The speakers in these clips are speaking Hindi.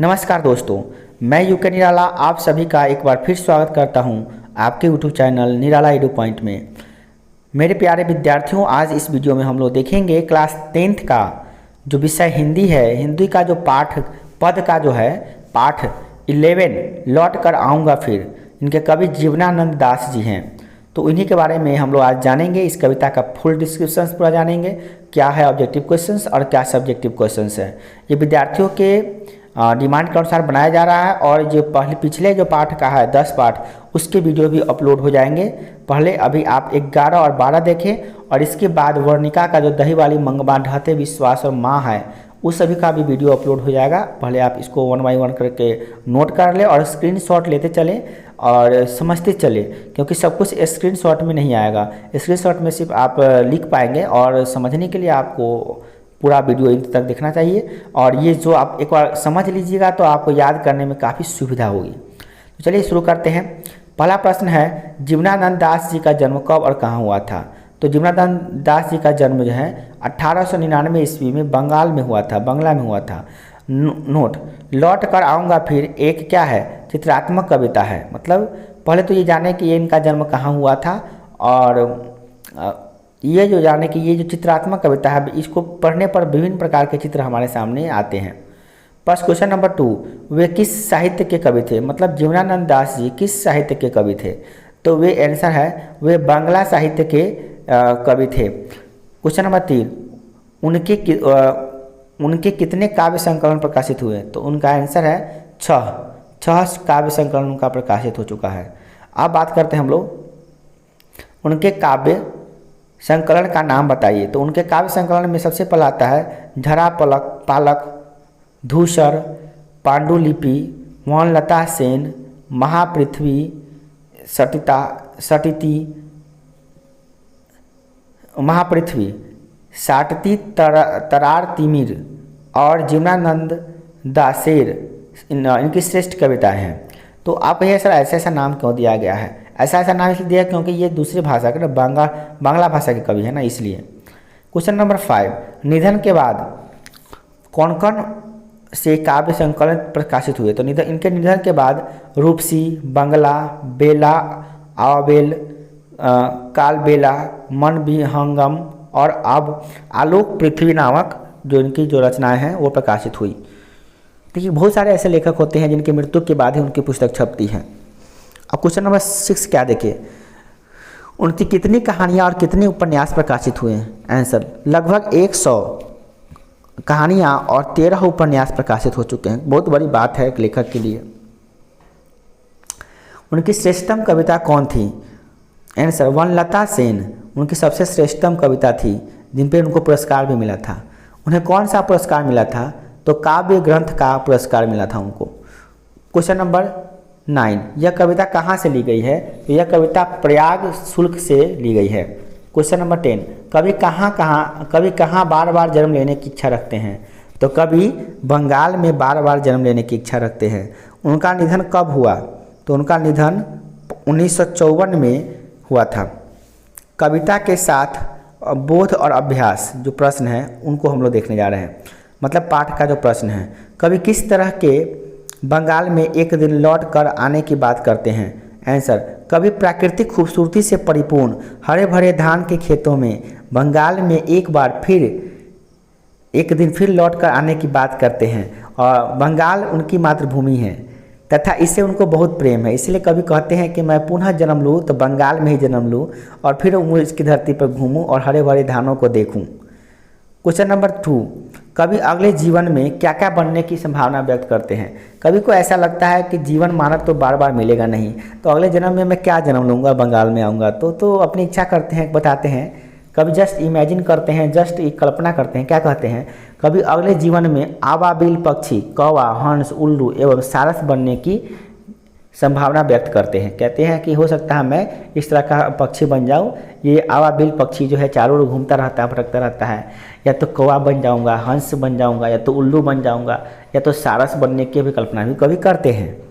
नमस्कार दोस्तों, मैं यूके निराला आप सभी का एक बार फिर स्वागत करता हूं आपके यूट्यूब चैनल निराला एडू पॉइंट में। मेरे प्यारे विद्यार्थियों, आज इस वीडियो में हम लोग देखेंगे क्लास 10th का जो विषय हिंदी है, हिंदी का जो पाठ पद का जो है पाठ 11 लौट कर आऊँगा फिर, इनके कवि जीवनानंद दास जी हैं। तो इन्हीं के बारे में हम लोग आज जानेंगे। इस कविता का फुल डिस्क्रिप्शन पूरा जानेंगे, क्या है ऑब्जेक्टिव क्वेश्चंस और क्या सब्जेक्टिव क्वेश्चंस है। ये विद्यार्थियों के डिमांड के अनुसार बनाया जा रहा है और जो पिछले जो पाठ का है 10 पाठ, उसके वीडियो भी अपलोड हो जाएंगे। पहले अभी आप 11 और 12 देखें और इसके बाद वर्णिका का जो दही वाली मंगवा ढहते विश्वास और माँ है, उस सभी का भी वीडियो अपलोड हो जाएगा। पहले आप इसको 1 बाय 1 करके नोट कर ले और स्क्रीनशॉट लेते चलें और समझते चले, क्योंकि सब कुछ स्क्रीनशॉट में नहीं आएगा। स्क्रीनशॉट में सिर्फ आप लिख पाएंगे और समझने के लिए आपको पूरा वीडियो अंत तक देखना चाहिए। और ये जो आप एक बार समझ लीजिएगा तो आपको याद करने में काफ़ी सुविधा होगी। तो चलिए शुरू करते हैं। पहला प्रश्न है, जीवनानंद दास जी का जन्म कब और कहाँ हुआ था। तो जीवनानंद दास जी का जन्म जो है 1899 ईस्वी में बंगाल में हुआ था, बंगला में हुआ था। नोट, लौट कर आऊँगा फिर एक क्या है, चित्रात्मक कविता है। मतलब पहले तो ये जाने कि ये इनका जन्म कहाँ हुआ था, और ये जो जाने कि ये जो चित्रात्मक कविता है, इसको पढ़ने पर विभिन्न प्रकार के चित्र हमारे सामने आते हैं। फर्स्ट क्वेश्चन नंबर 2, वे किस साहित्य के कवि थे। मतलब जीवनानंद दास जी किस साहित्य के कवि थे। तो वे आंसर है, वे बांग्ला साहित्य के कवि थे। क्वेश्चन नंबर 3, उनके कितने काव्य संकलन प्रकाशित हुए। तो उनका आंसर है 6 काव्य संकलन उनका प्रकाशित हो चुका है। अब बात करते हैं हम लोग उनके काव्य संकलन का नाम बताइए। तो उनके काव्य संकलन में सबसे पहला आता है झरा पालक, धूसर, पांडुलिपि, वनलता सेन, महापृथ्वी, साटती तरार तिमिर और जीवनानंद दासेर इनकी श्रेष्ठ कविताएं हैं। तो आप ये सर ऐसा नाम क्यों दिया गया है। ऐसा नाम इसलिए दिया क्योंकि ये दूसरी भाषा के बांग्ला भाषा के कवि है ना, इसलिए। क्वेश्चन नंबर 5, निधन के बाद कौन कौन से काव्य संकलन प्रकाशित हुए। तो इनके निधन के बाद रूपसी, बंगला, बेला, आवेल, कालबेला, मन विहंगम और अब आलोक पृथ्वी नामक जो इनकी जो रचनाएं हैं वो प्रकाशित हुई। देखिए, बहुत सारे ऐसे लेखक होते हैं जिनकी मृत्यु के बाद ही उनकी पुस्तक छपती है। अब क्वेश्चन नंबर 6 क्या देखिए, उनकी कितनी कहानियाँ और कितने उपन्यास प्रकाशित हुए हैं। आंसर, लगभग 100 कहानियाँ और 13 उपन्यास प्रकाशित हो चुके हैं। बहुत बड़ी बात है एक लेखक के लिए। उनकी श्रेष्ठतम कविता कौन थी। आंसर, वनलता सेन उनकी सबसे श्रेष्ठतम कविता थी, जिन पर उनको पुरस्कार भी मिला था। उन्हें कौन सा पुरस्कार मिला था। तो काव्य ग्रंथ का पुरस्कार मिला था उनको। क्वेश्चन नंबर 9, यह कविता कहाँ से ली गई है। तो यह कविता प्रयाग शुल्क से ली गई है। क्वेश्चन नंबर 10, कवि कहाँ बार बार जन्म लेने की इच्छा रखते हैं। तो कवि बंगाल में बार बार जन्म लेने की इच्छा रखते हैं। उनका निधन कब हुआ। तो उनका निधन 1954 में हुआ था। कविता के साथ बोध और अभ्यास जो प्रश्न है उनको हम लोग देखने जा रहे हैं। मतलब पाठ का जो प्रश्न है, कवि किस तरह के बंगाल में एक दिन लौट कर आने की बात करते हैं। आंसर, कवि प्राकृतिक खूबसूरती से परिपूर्ण हरे भरे धान के खेतों में बंगाल में एक दिन फिर लौट कर आने की बात करते हैं। और बंगाल उनकी मातृभूमि है तथा इससे उनको बहुत प्रेम है, इसलिए कवि कहते हैं कि मैं पुनः जन्म लूँ तो बंगाल में ही जन्म लूँ और फिर इसकी धरती पर घूमूँ और हरे भरे धानों को देखूँ। क्वेश्चन नंबर 2, कवि अगले जीवन में क्या क्या बनने की संभावना व्यक्त करते हैं। कवि को ऐसा लगता है कि जीवन मानव तो बार बार मिलेगा नहीं, तो अगले जन्म में मैं क्या जन्म लूँगा, बंगाल में आऊँगा। तो अपनी इच्छा करते हैं, बताते हैं। कवि जस्ट इमेजिन करते हैं, जस्ट एक कल्पना करते हैं। क्या कहते हैं, कवि अगले जीवन में आवाबिल पक्षी, कौवा, हंस, उल्लू एवं सारस बनने की संभावना व्यक्त करते हैं। कहते हैं कि हो सकता है मैं इस तरह का पक्षी बन जाऊं। ये आवाबिल पक्षी जो है चारों ओर घूमता रहता है, भटकता रहता है। या तो कौवा बन जाऊंगा, हंस बन जाऊंगा, या तो उल्लू बन जाऊंगा, या तो सारस बनने की भी कल्पना भी कवि करते हैं।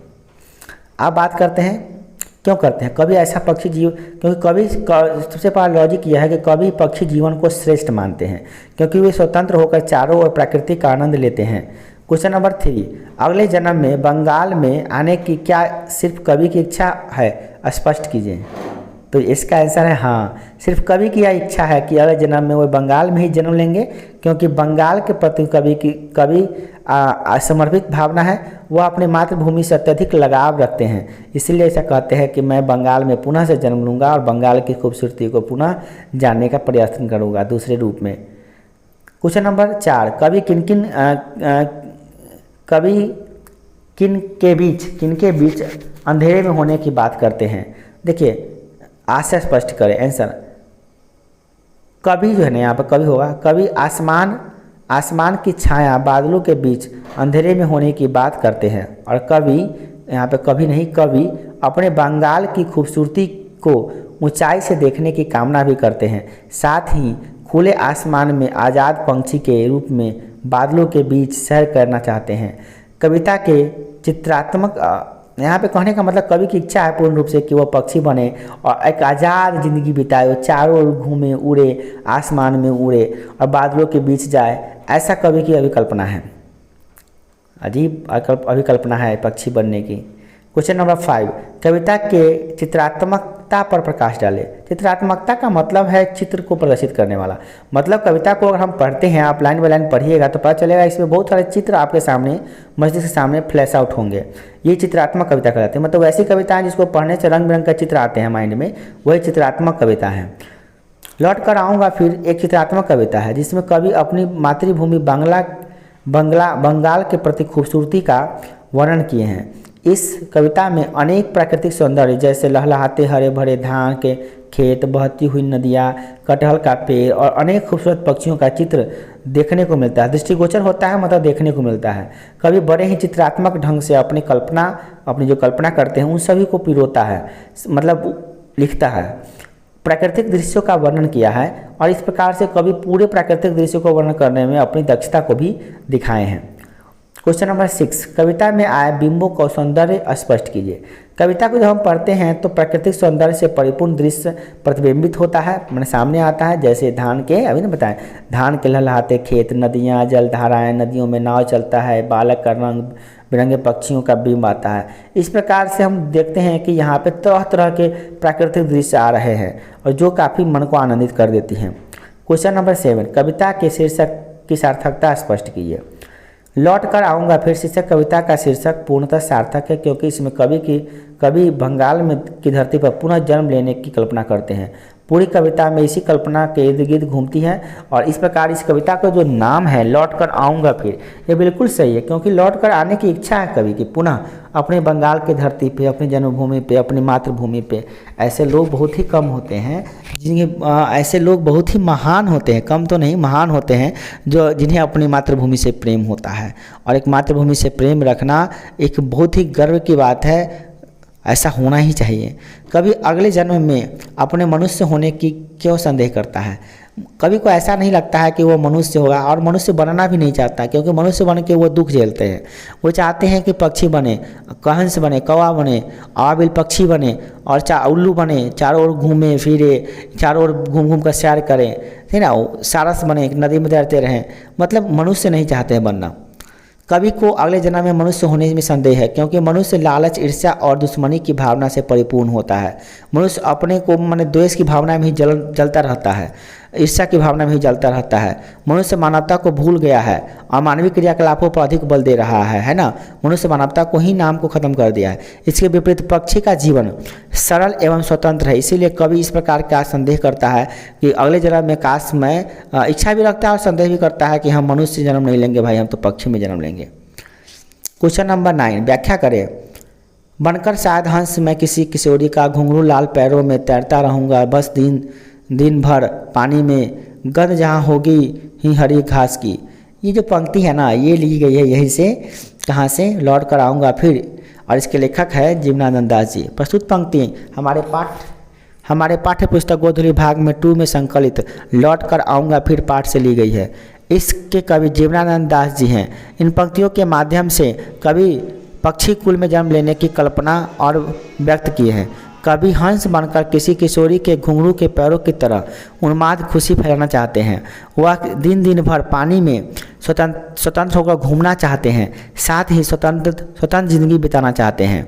अब बात करते हैं क्यों करते हैं कवि ऐसा पक्षी जीव। क्योंकि कवि सबसे पहला लॉजिक यह है कि कवि पक्षी जीवन को श्रेष्ठ मानते हैं, क्योंकि वे स्वतंत्र होकर चारों ओर प्रकृति का आनंद लेते हैं। क्वेश्चन नंबर 3, अगले जन्म में बंगाल में आने की क्या सिर्फ कवि की इच्छा है, स्पष्ट कीजिए। तो इसका आंसर है हाँ, सिर्फ कवि की यह इच्छा है कि अगले जन्म में वो बंगाल में ही जन्म लेंगे, क्योंकि बंगाल के प्रति कवि समर्पित भावना है। वह अपने मातृभूमि से अत्यधिक लगाव रखते हैं, इसलिए ऐसा कहते हैं कि मैं बंगाल में पुनः से जन्म लूँगा और बंगाल की खूबसूरती को पुनः जानने का प्रयास करूँगा दूसरे रूप में। क्वेश्चन नंबर 4, कवि किन के बीच अंधेरे में होने की बात करते हैं। देखिए आशय स्पष्ट करें आंसर। कवि जो है ना, यहाँ पर कवि होगा, कवि आसमान की छाया बादलों के बीच अंधेरे में होने की बात करते हैं। और कवि यहाँ पे कवि नहीं, कवि अपने बंगाल की खूबसूरती को ऊंचाई से देखने की कामना भी करते हैं, साथ ही खुले आसमान में आज़ाद पंछी के रूप में बादलों के बीच सैर करना चाहते हैं। कविता के चित्रात्मक यहाँ पे कहने का मतलब कवि की इच्छा है पूर्ण रूप से कि वह पक्षी बने और एक आज़ाद जिंदगी बिताए, वो चारों ओर घूमे, उड़े, आसमान में उड़े और बादलों के बीच जाए, ऐसा कवि की अभिकल्पना है। अजीब अभिकल्पना है पक्षी बनने की। क्वेश्चन नंबर 5, कविता के चित्रात्मकता पर प्रकाश डालें। चित्रात्मकता का मतलब है चित्र को प्रदर्शित करने वाला। मतलब कविता को अगर हम पढ़ते हैं, आप लाइन बाय लाइन पढ़िएगा तो पता चलेगा इसमें बहुत सारे चित्र आपके सामने मस्तिष्क के सामने फ्लैश आउट होंगे। ये चित्रात्मक कविता कहलाती है। मतलब वैसी कविताएं जिसको पढ़ने से रंग बिरंग का चित्र आते हैं माइंड में, वही चित्रात्मक कविता है। लौट कर आऊँगा फिर एक चित्रात्मक कविता है जिसमें कवि अपनी मातृभूमि बंगाल के प्रति खूबसूरती का वर्णन किए हैं। इस कविता में अनेक प्राकृतिक सौंदर्य जैसे लहलहाते हरे भरे धान के खेत, बहती हुई नदियाँ, कटहल का पेड़ और अनेक खूबसूरत पक्षियों का चित्र देखने को मिलता है। दृष्टिगोचर होता है, मतलब देखने को मिलता है। कवि बड़े ही चित्रात्मक ढंग से अपनी जो कल्पना करते हैं उन सभी को पिरोता है, मतलब लिखता है। प्राकृतिक दृश्यों का वर्णन किया है और इस प्रकार से कवि पूरे प्राकृतिक दृश्यों को वर्णन करने में अपनी दक्षता को भी दिखाए हैं। क्वेश्चन नंबर 6, कविता में आए बिंबों को सौंदर्य स्पष्ट कीजिए। कविता को जब हम पढ़ते हैं तो प्राकृतिक सौंदर्य से परिपूर्ण दृश्य प्रतिबिंबित होता है, मैंने सामने आता है। जैसे धान के, अभी ना बताएं, धान के लहलहाते खेत, नदियाँ, जलधाराएं, नदियों में नाव चलता है, बालक का रंग बिरंगे पक्षियों का बिंब आता है। इस प्रकार से हम देखते हैं कि यहाँ पे तरह तरह के प्राकृतिक दृश्य आ रहे हैं और जो काफ़ी मन को आनंदित कर देती हैं। क्वेश्चन नंबर 7, कविता के शीर्षक की सार्थकता स्पष्ट कीजिए। लौट कर आऊँगा फिर शीर्षक कविता का शीर्षक पूर्णतः सार्थक है, क्योंकि इसमें कवि बंगाल में की धरती पर पुनः जन्म लेने की कल्पना करते हैं। पूरी कविता में इसी कल्पना के इर्द गिर्द घूमती है और इस प्रकार इस कविता का जो नाम है लौट कर आऊँगा फिर, ये बिल्कुल सही है, क्योंकि लौट कर आने की इच्छा है कवि की पुनः अपने बंगाल की धरती पे, अपनी जन्मभूमि पे, अपनी मातृभूमि पे। ऐसे लोग बहुत ही कम होते हैं ऐसे लोग बहुत ही महान होते हैं, कम तो नहीं, महान होते हैं जिन्हें अपनी मातृभूमि से प्रेम होता है। और एक मातृभूमि से प्रेम रखना एक बहुत ही गर्व की बात है, ऐसा होना ही चाहिए। कभी अगले जन्म में अपने मनुष्य होने की क्यों संदेह करता है। कभी को ऐसा नहीं लगता है कि वो मनुष्य होगा और मनुष्य बनना भी नहीं चाहता, क्योंकि मनुष्य बन के वो दुख झेलते हैं। वो चाहते हैं कि पक्षी बने, हंस बने, कौवा बने, आबिल पक्षी बने और उल्लू बने, चारों ओर घूमे फिरे, चारों ओर घूम घूम कर सैर करें, है ना, सारस बने, नदी में तैरते रहें। मतलब मनुष्य नहीं चाहते हैं बनना। कवि को अगले जन्म में मनुष्य होने में संदेह है, क्योंकि मनुष्य लालच, ईर्ष्या और दुश्मनी की भावना से परिपूर्ण होता है। मनुष्य अपने को द्वेष की भावना में ही जलता रहता है, ईर्ष्या की भावना में ही जलता रहता है। मनुष्य मानवता को भूल गया है और मानवीय क्रियाकलापों पर अधिक बल दे रहा है ना। मनुष्य मानवता को ही नाम को खत्म कर दिया है। इसके विपरीत पक्षी का जीवन सरल एवं स्वतंत्र है। इसीलिए कवि इस प्रकार का संदेह करता है कि अगले जन्म में काश मैं इच्छा भी रखता है और संदेह भी करता है कि हम मनुष्य जन्म नहीं लेंगे भाई, हम तो पक्षी में जन्म लेंगे। क्वेश्चन नंबर 9, व्याख्या करें। बनकर शायद हंस मैं किसी किशोरी का, घुंघरू लाल पैरों में तैरता रहूँगा बस दिन भर पानी में, गंध जहाँ होगी ही हरी घास की। ये जो पंक्ति है ना, ये ली गई है यहीं से, कहाँ से, लौट कर आऊँगा फिर, और इसके लेखक है जीवनानंद दास जी। प्रस्तुत पंक्ति हमारे पाठ्य पुस्तक गोधूली भाग में 2 में संकलित लौट कर आऊँगा फिर पाठ से ली गई है। इसके कवि जीवनानंद दास जी हैं। इन पंक्तियों के माध्यम से कवि पक्षी कुल में जन्म लेने की कल्पना और व्यक्त किए हैं। कभी हंस बनकर किसी किशोरी के घुंघरू के पैरों की तरह उन्माद खुशी फैलाना चाहते हैं। वह दिन भर पानी में स्वतंत्र होकर घूमना चाहते हैं, साथ ही स्वतंत्र ज़िंदगी बिताना चाहते हैं।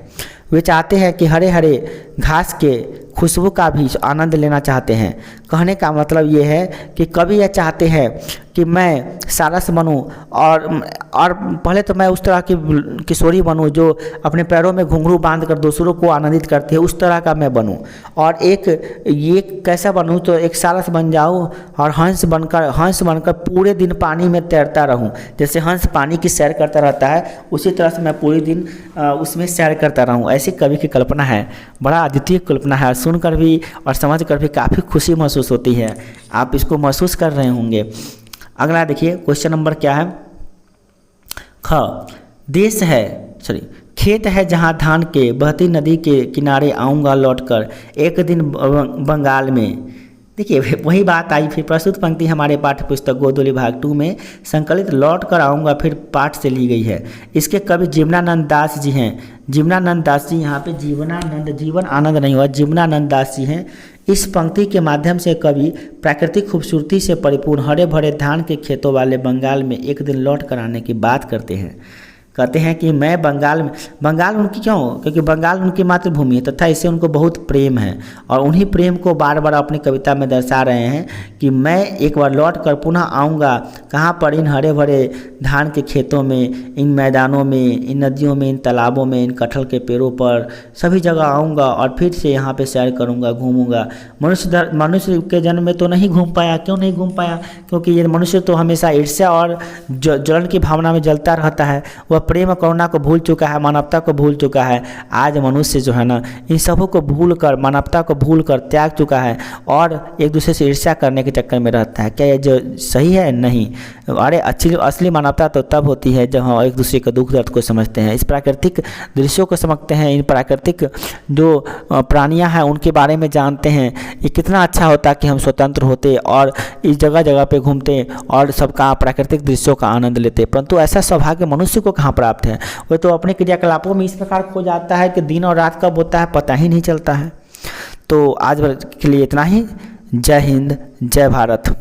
वे चाहते हैं कि हरे हरे घास के खुशबू का भी आनंद लेना चाहते हैं। कहने का मतलब ये है कि कभी यह चाहते हैं कि मैं सारस बनूं और पहले तो मैं उस तरह की किशोरी बनूं जो अपने पैरों में घुंघरू बांध कर दूसरों को आनंदित करती है, उस तरह का मैं बनूं। और ये कैसा बनूं, तो एक सारस बन जाऊं और हंस बनकर पूरे दिन पानी में तैरता रहूं। जैसे हंस पानी की सैर करता रहता है, उसी तरह से मैं पूरे दिन उसमें सैर करता रहूं। ऐसी कवि की कल्पना है, बड़ा अद्वितीय कल्पना है। सुनकर भी और समझकर भी काफ़ी खुशी महसूस होती है। आप इसको महसूस कर रहे होंगे। अगला देखिए क्वेश्चन नंबर क्या है। खेत है जहाँ धान के, बहती नदी के किनारे आऊँगा लौटकर, एक दिन बंगाल में। देखिए वही बात आई फिर। प्रस्तुत पंक्ति हमारे पाठ्य पुस्तक गोदोली भाग 2 में संकलित लौट कर आऊँगा फिर पाठ से ली गई है। इसके कवि जीवनानंद दास जी हैं। जीवनानंद दास जी, यहाँ पे जीवन आनंद नहीं हुआ, जीवनानंद दास जी हैं। इस पंक्ति के माध्यम से कवि प्राकृतिक खूबसूरती से परिपूर्ण हरे भरे धान के खेतों वाले बंगाल में एक दिन लौट कर आने की बात करते हैं। कहते हैं कि मैं बंगाल उनकी क्यों, क्योंकि बंगाल उनकी मातृभूमि है तथा इससे उनको बहुत प्रेम है। और उन्हीं प्रेम को बार बार अपनी कविता में दर्शा रहे हैं कि मैं एक बार लौट कर पुनः आऊँगा। कहाँ पर, इन हरे भरे धान के खेतों में, इन मैदानों में, इन नदियों में, इन तालाबों में, इन कटहल के पेड़ों पर, सभी जगह आऊँगा और फिर से यहाँ पर सैर करूँगा, घूमूँगा। मनुष्य के जन्म में तो नहीं घूम पाया। क्यों नहीं घूम पाया? क्योंकि ये मनुष्य तो हमेशा ईर्ष्या और जलन की भावना में जलता रहता है। वह प्रेम करुणा को भूल चुका है, मानवता को भूल चुका है। आज मनुष्य जो है ना, इन सबों को भूल कर, मानवता को भूल कर त्याग चुका है और एक दूसरे से ईर्ष्या करने के चक्कर में रहता है। क्या ये जो सही है? नहीं। अरे असली मानवता तो तब होती है जब हम एक दूसरे के दुख दर्द को समझते हैं, इस प्राकृतिक दृश्यों को समझते हैं, इन प्राकृतिक जो प्राणियाँ हैं उनके बारे में जानते हैं। ये कितना अच्छा होता कि हम स्वतंत्र होते और इस जगह जगह पे घूमते और सबका प्राकृतिक दृश्यों का आनंद लेते। परंतु ऐसा सौभाग्य मनुष्य को कहाँ प्राप्त है? वो तो अपने क्रियाकलापों में इस प्रकार खो जाता है कि दिन और रात कब होता है पता ही नहीं चलता है। तो आज के लिए इतना ही। जय हिंद, जय भारत।